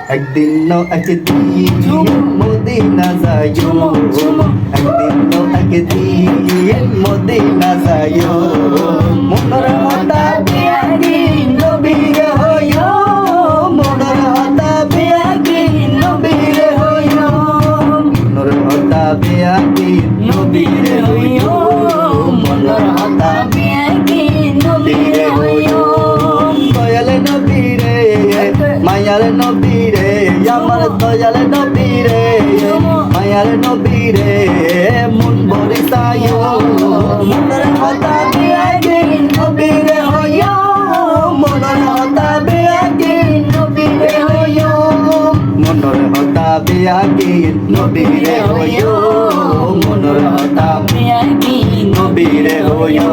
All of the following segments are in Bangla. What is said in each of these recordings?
একদিন একদিন মদিনা যাইও একদিন একদিন মদিনা যাইও মনের হতা বিয়াগি নবীর হইও মনের হতা বিয়াগি নবীর হইও মনের হতা বিয়াগি নবীর হইও মনের হতা বিয়াগি নবীর হইও দয়াল নবীরে মায়ার নবীরে আমার দয়াল নবীরে মায়ার নবীরে মন বরিসায়ো মনের হতা বিয়াগি নবীরে হইও মনের হতা বিয়াগি নবীরে হইও মনের হতা বিয়াগি নবীরে হইও মনের হতা বিয়াগি নবীরে হইও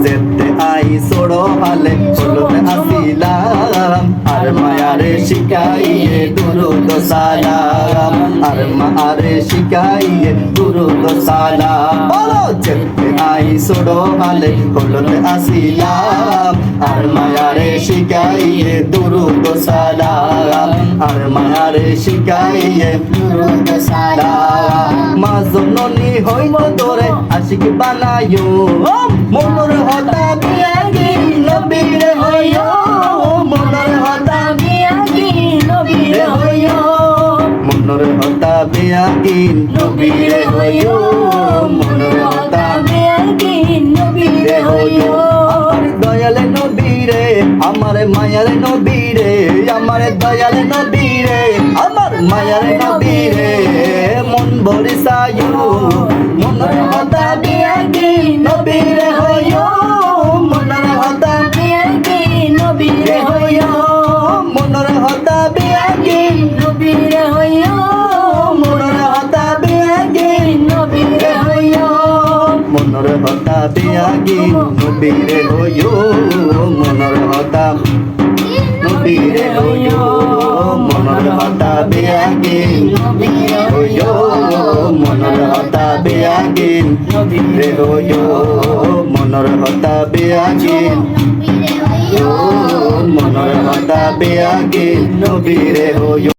যেতে আই সোড়ো হালে চলতে আসিলাম আর মায়ারে শিখাইয়ে দুরুদ সালাম আর মায়ারে শিখাইয়ে দুরুদ সালাম বলো যেতে আই সোড়ো হালে চলতে আসিলাম আর মায়ারে শিখাইয়ে দুরুদ সালাম আর মায়ারে শিখাইয়ে দুরুদ সালাম মা জননী হইতো তোরে আশিক বানায়ো মনের হতা বিয়াগি নবীরে হইও মনের হতা বিয়াগি নবীরে হইও মনের হতা বিয়াগি নবীরে হইও মনের হতা বিয়াগি নবীরে হইও দয়াল নবীরে আমার মায়ার নবীরে আমার দয়াল নবীরে আমার মায়ার নবীরে মন বরিসায়ো মনের হতা বিয়াগি নবীরে হইও মনের হতা বিয়াগি নবীরে হইও মনের হতা বিয়াগি নবীরে হইও মনের হতা বিয়াগি নবীরে হইও মনের হতা বিয়াগি নবীরে হইও মনের হতা নবীরে হইও মনের হতা বিয়াগি নবীরে হইও মনের হতা বিয়াগি নবীরে হইও মনের হতা বিয়াগি মনের হতা বিয়াগি নবীরে হইও